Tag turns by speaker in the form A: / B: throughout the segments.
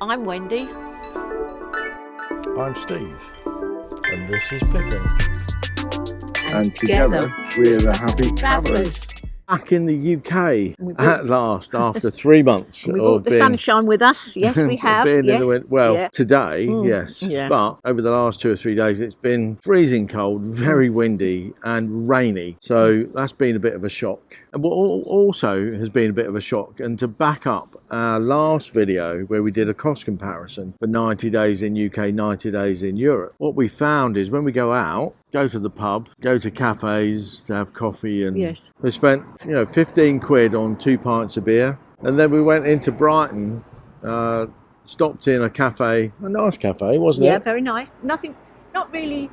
A: I'm Wendy.
B: I'm Steve. And this is Pippin.
C: And together we're the Happy Travellers.
B: Back in the UK at last after 3 months.
A: We brought the sunshine with us. Yes, we have.
B: Yes. Today, yes.
A: Yeah.
B: But over the last 2 or 3 days, it's been freezing cold, very windy and rainy. So that's been a bit of a shock. And what also has been a bit of a shock, and to back up our last video where we did a cost comparison for 90 days in UK, 90 days in Europe, what we found is when we go out, go to the pub, go to cafes to have coffee, and we spent 15 quid on 2 pints of beer, and then we went into Brighton, stopped in a cafe, a nice cafe, wasn't it?
A: Yeah, very nice. Nothing, not really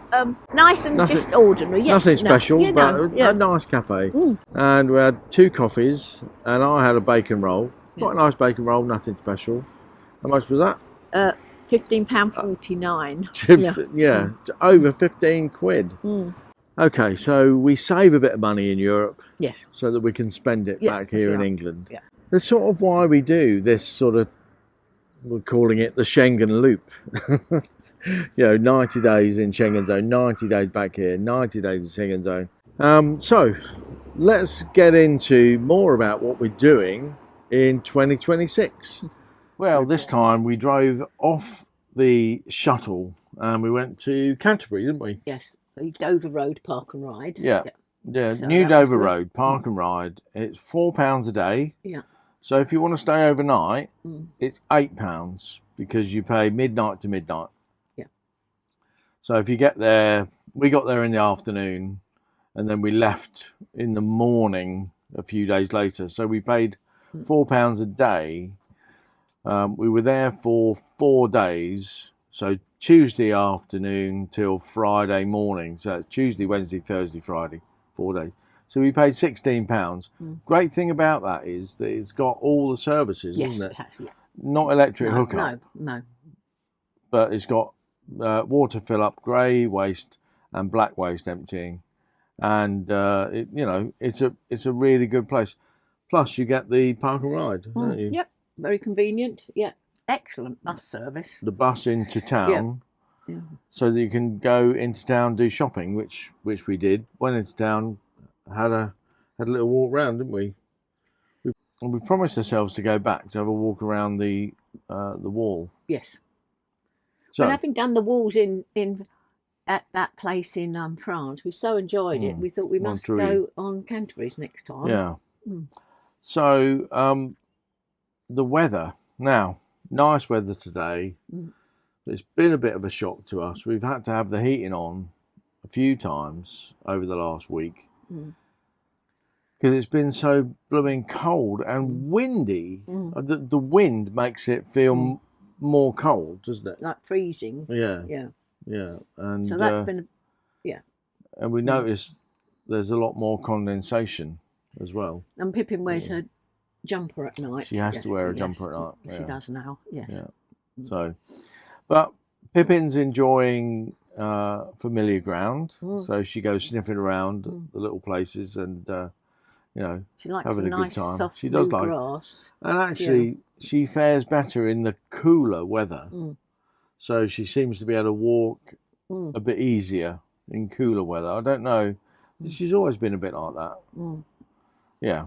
A: nice and just ordinary. Yes,
B: nothing special, but a nice cafe. And we had 2 coffees, and I had a bacon roll. Quite a nice bacon roll, nothing special. How much was that?
A: £15.49.
B: Over 15 quid. Okay, so we save a bit of money in Europe, so that we can spend it back here in England. That's sort of why we do this sort of, we're calling it the Schengen loop. 90 days in Schengen zone, 90 days back here, 90 days in Schengen zone. So let's get into more about what we're doing in 2026. Well, this time we drove off the shuttle and we went to Canterbury, didn't we?
A: Yes. Dover Road Park and Ride.
B: So New Dover Road Park and Ride. It's £4 a day. So if you want to stay overnight, it's £8 because you pay midnight to midnight. So if you get there, we got there in the afternoon and then we left in the morning a few days later. So we paid £4 a day. We were there for 4 days. So Tuesday afternoon till Friday morning. So it's Tuesday, Wednesday, Thursday, Friday, 4 days. So we paid £16. Great thing about that is that it's got all the services, isn't it?
A: Yes, it has,
B: Not electric hookup.
A: No.
B: But it's got water fill up, grey waste and black waste emptying. And, it's a really good place. Plus you get the park and ride, don't you?
A: Yep, very convenient. Yeah. Excellent bus service.
B: The bus into town, so that you can go into town, do shopping, which we did. Went into town, had a little walk around, didn't we? We promised ourselves to go back to have a walk around the wall.
A: Yes.
B: So,
A: and having done the walls in at that place in France, we so enjoyed it. We thought we must go on Canterbury's next time.
B: Yeah. So the weather now. Nice weather today. It's been a bit of a shock to us. We've had to have the heating on a few times over the last week because it's been so blooming cold and windy. The wind makes it feel more cold, doesn't it?
A: Like freezing.
B: Yeah. And
A: so that's been,
B: and we noticed there's a lot more condensation as well.
A: And Pippin wears her jumper at night.
B: She has to wear a jumper at night.
A: She does now, yes.
B: So, but Pippin's enjoying familiar ground, so she goes sniffing around the little places and,
A: she likes
B: having a
A: nice,
B: good time.
A: soft
B: She does like
A: grass.
B: And actually, she fares better in the cooler weather. So she seems to be able to walk a bit easier in cooler weather. I don't know. She's always been a bit like that. Yeah.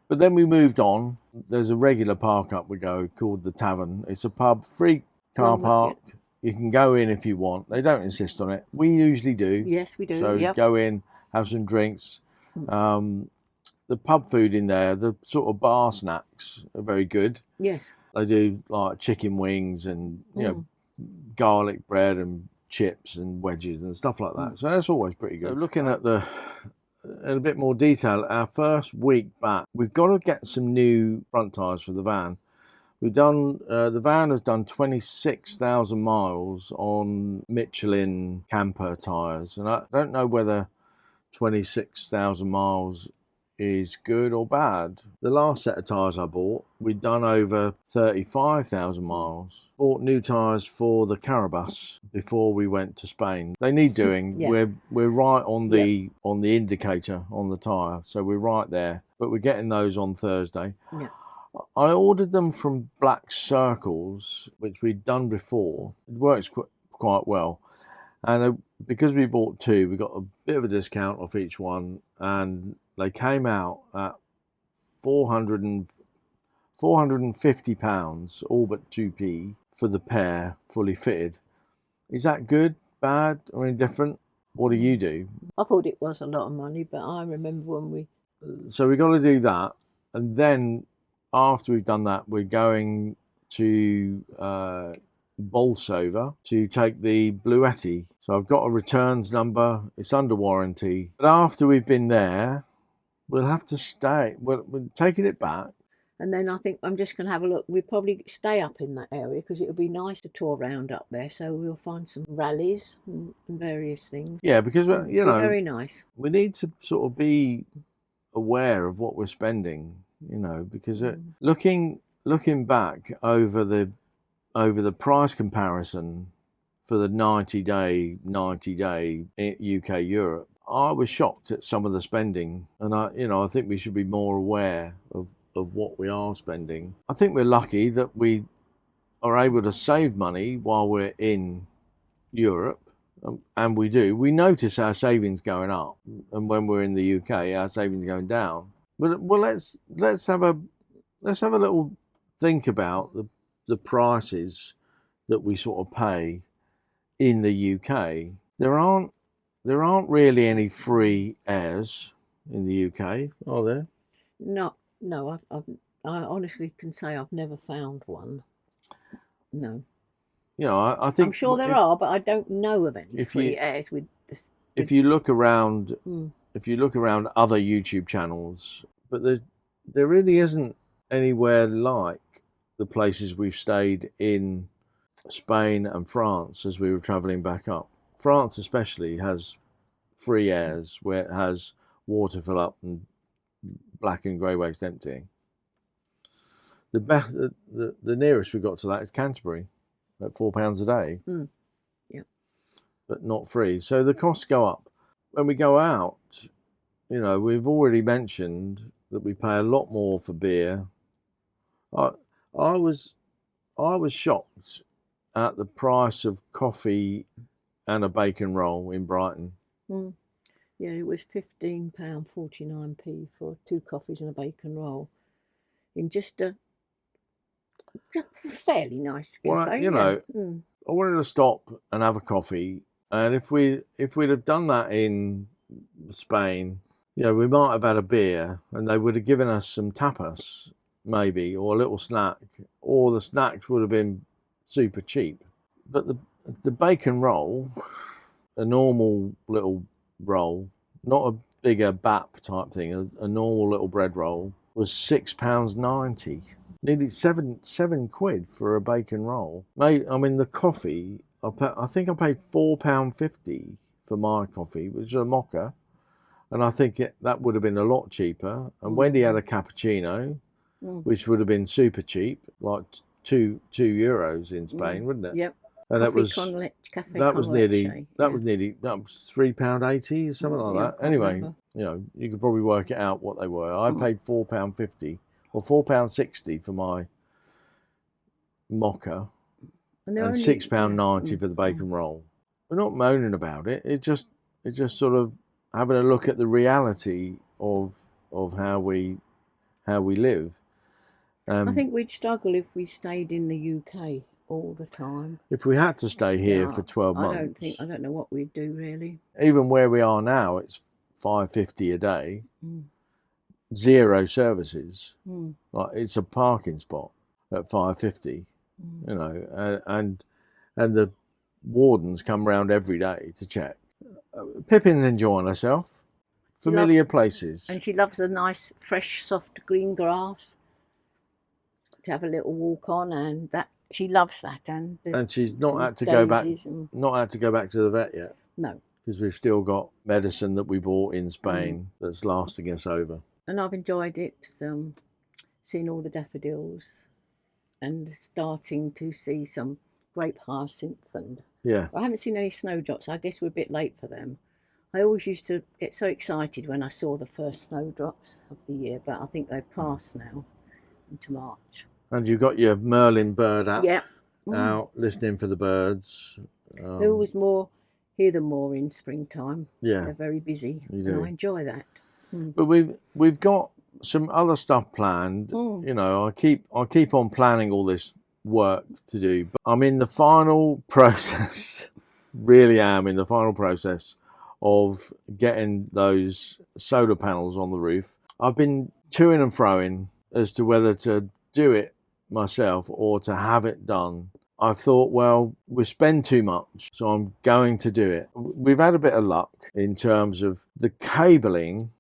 B: But then we moved on. There's a regular park up we go called the Tavern. It's a pub, free car park. You can go in if you want. They don't insist on it. We usually do.
A: Yes, we do.
B: So go in, have some drinks. The pub food in there, the sort of bar snacks are very good.
A: Yes.
B: They do like chicken wings and garlic bread and chips and wedges and stuff like that. So that's always pretty good. So looking at in a bit more detail, our first week back, we've got to get some new front tyres for the van. We've done, the van has done 26,000 miles on Michelin camper tyres, and I don't know whether 26,000 miles is good or bad. The last set of tyres I bought, we'd done over 35,000 miles. Bought new tyres for the Carabas before we went to Spain. They need doing. We're right on the indicator on the tyre, so we're right there. But we're getting those on Thursday. I ordered them from Black Circles, which we'd done before. It works quite well. And because we bought 2, we got a bit of a discount off each one. And they came out at £450, all but 2p for the pair, fully fitted. Is that good, bad, or indifferent? What do you do?
A: I thought it was a lot of money, but I remember when we...
B: So we got to do that. And then after we've done that, we're going to Bolsover to take the Bluetti. So I've got a returns number. It's under warranty. But after we've been there, we'll have to stay. We're taking it back.
A: And then I think I'm just going to have a look. We'll probably stay up in that area because it would be nice to tour around up there. So we'll find some rallies and various things.
B: Yeah, because, you know,
A: very nice.
B: We need to sort of be aware of what we're spending, you know, because looking back over the price comparison for the 90-day UK Europe, I was shocked at some of the spending, and I think we should be more aware of what we are spending. I think we're lucky that we are able to save money while we're in Europe, and we do. We notice our savings going up, and when we're in the UK, our savings going down. But let's have a little think about the prices that we sort of pay in the UK. There aren't really any free airs in the UK, are there?
A: No, I honestly can say I've never found one. No.
B: You know, I think...
A: I'm sure there are, but I don't know of any free airs with...
B: If you look around... If you look around other YouTube channels, but there really isn't anywhere like the places we've stayed in Spain and France as we were travelling back up. France especially has free airs where it has water fill up and black and grey waste emptying. The nearest we got to that is Canterbury at £4 a day.
A: Yeah. But
B: not free. So the costs go up. When we go out, you know, we've already mentioned that we pay a lot more for beer. I was shocked at the price of coffee and a bacon roll in Brighton.
A: Yeah, it was £15.49p for 2 coffees and a bacon roll in just a fairly nice cafe.
B: Well, you know, I wanted to stop and have a coffee, and if we'd have done that in Spain, you know, we might have had a beer, and they would have given us some tapas, maybe, or a little snack, or the snacks would have been super cheap. But the bacon roll, a normal little roll, not a bigger BAP type thing, a normal little bread roll, was £6.90. Nearly seven quid for a bacon roll. Mate, I mean, the coffee, I think I paid £4.50 for my coffee, which is a mocha, and I think that would have been a lot cheaper. And Wendy had a cappuccino, which would have been super cheap, like €2 in Spain, wouldn't it?
A: Yep.
B: And that was nearly £3.80 or something like that. Anyway, you know, you could probably work it out what they were. I paid £4.50 or £4.60 for my mocha, and £6.90 for the bacon roll. We're not moaning about it. It's just sort of having a look at the reality of how we live.
A: I think we'd struggle if we stayed in the UK all the time.
B: If we had to stay here for 12 months.
A: I don't know what we'd do really.
B: Even where we are now, it's £5.50 a day, 0 services. Like, it's a parking spot at £5.50, you know, and the wardens come round every day to check. Pippin's enjoying herself. Familiar places.
A: And she loves the nice, fresh, soft green grass to have a little walk on, and that she loves that. And
B: she's not had to go back to the vet yet.
A: No,
B: because we've still got medicine that we bought in Spain that's lasting us over.
A: And I've enjoyed it, seeing all the daffodils and starting to see some grape hyacinth, and I haven't seen any snowdrops. I guess we're a bit late for them. I always used to get so excited when I saw the first snowdrops of the year, but I think they've passed now. into March.
B: And you've got your Merlin bird app
A: Mm.
B: out listening for the birds.
A: There always hear them more in springtime.
B: Yeah,
A: they're very busy, and I enjoy that.
B: But we've got some other stuff planned. You know, I keep on planning all this work to do, but I'm in the final process. Really am in the final process of getting those solar panels on the roof. I've been toing and froing as to whether to do it myself or to have it done. I've thought, well, we spend too much, so I'm going to do it. We've had a bit of luck in terms of the cabling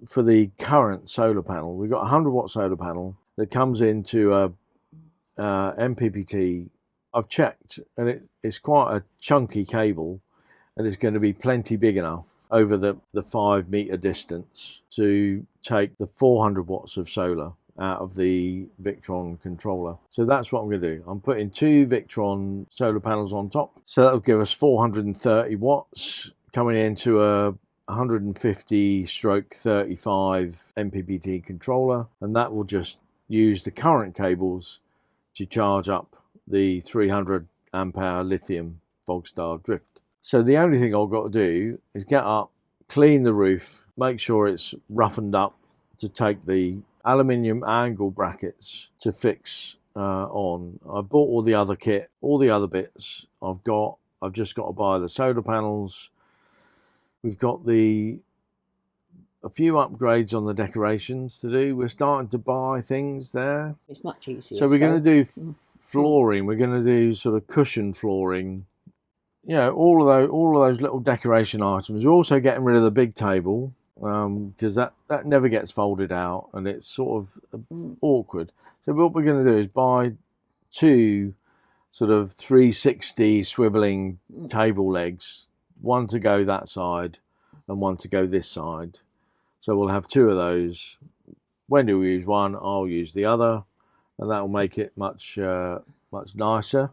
B: for the current solar panel. We've got a 100-watt solar panel that comes into a MPPT. I've checked, and it's quite a chunky cable, and it's going to be plenty big enough over the 5-meter distance to take the 400 watts of solar out of the Victron controller. So that's what I'm going to do. I'm putting 2 Victron solar panels on top. So that'll give us 430 watts coming into a 150/35 MPPT controller. And that will just use the current cables to charge up the 300 amp-hour lithium Vogstar drift. So the only thing I've got to do is get up, clean the roof, make sure it's roughened up to take the aluminium angle brackets to fix on. I bought all the other kit, all the other bits I've just got to buy the solar panels. We've got a few upgrades on the decorations to do. We're starting to buy things there.
A: It's much easier.
B: So we're going to do flooring. We're going to do sort of cushion flooring. You know, all of those little decoration items. We're also getting rid of the big table, because that never gets folded out and it's sort of awkward. So what we're going to do is buy 2 sort of 360 swiveling table legs, one to go that side and one to go this side. So we'll have 2 of those. Wendy will use one, I'll use the other, and that will make it much nicer.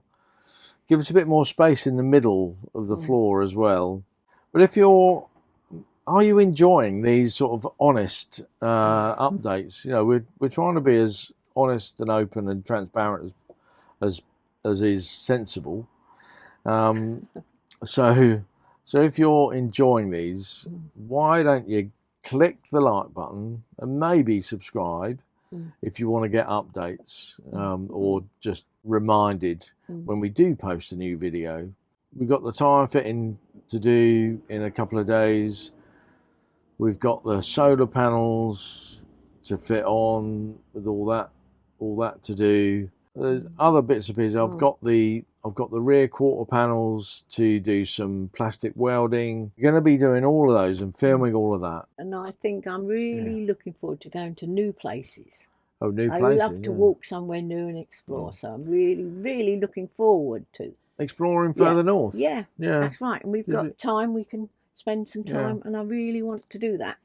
B: Give us a bit more space in the middle of the floor as well. But are you enjoying these sort of honest updates? You know, we're trying to be as honest and open and transparent as is sensible. So if you're enjoying these, why don't you click the like button and maybe subscribe if you want to get updates or just reminded when we do post a new video. We've got the tyre fitting to do in a couple of days. We've got the solar panels to fit on with all that to do. There's other bits and pieces. I've got the rear quarter panels to do some plastic welding. We're going to be doing all of those and filming all of that.
A: And I think I'm really looking forward to going to new places.
B: Oh, new places.
A: I love to walk somewhere new and explore. So I'm really, really looking forward to
B: exploring further north.
A: Yeah, that's right. And we've got time. We can spend some time, and I really want to do that.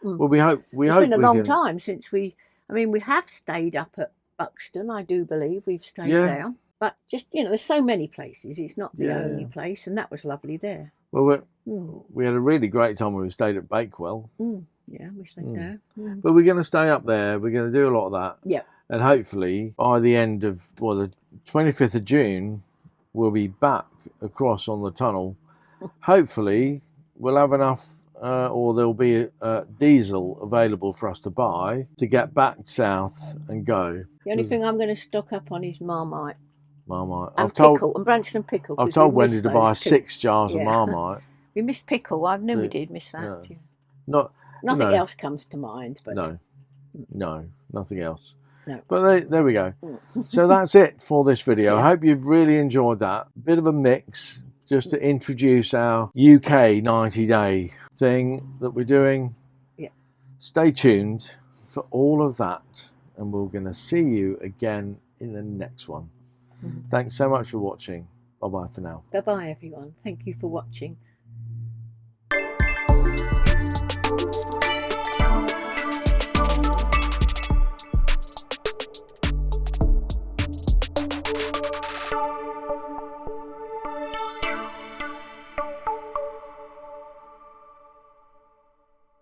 B: Well, we hope. It's
A: been a long time since we have stayed up at Buxton. I do believe we've stayed there. But just, there's so many places. It's not the only place, and that was lovely there.
B: Well, we had a really great time when we stayed at Bakewell.
A: Yeah, we stayed there.
B: But we're going to stay up there. We're going to do a lot of that.
A: Yeah.
B: And hopefully by the end of, the 25th of June, we'll be back across on the tunnel. Hopefully we'll have enough, or there'll be diesel available for us to buy to get back south and go.
A: The only thing I'm going to stock up on is Marmite.
B: Marmite.
A: And pickle, and Branston pickle.
B: I've told Wendy to buy 6 jars of Marmite. We
A: missed pickle. I knew we did miss that.
B: Yeah.
A: Nothing else comes to mind. But
B: No, nothing else.
A: No.
B: But there we go. So that's it for this video. I hope you've really enjoyed that. Bit of a mix just to introduce our UK 90-day thing that we're doing.
A: Yeah.
B: Stay tuned for all of that, and we're going to see you again in the next one. Thanks so much for watching. Bye-bye for now.
A: Bye-bye, everyone. Thank you for watching.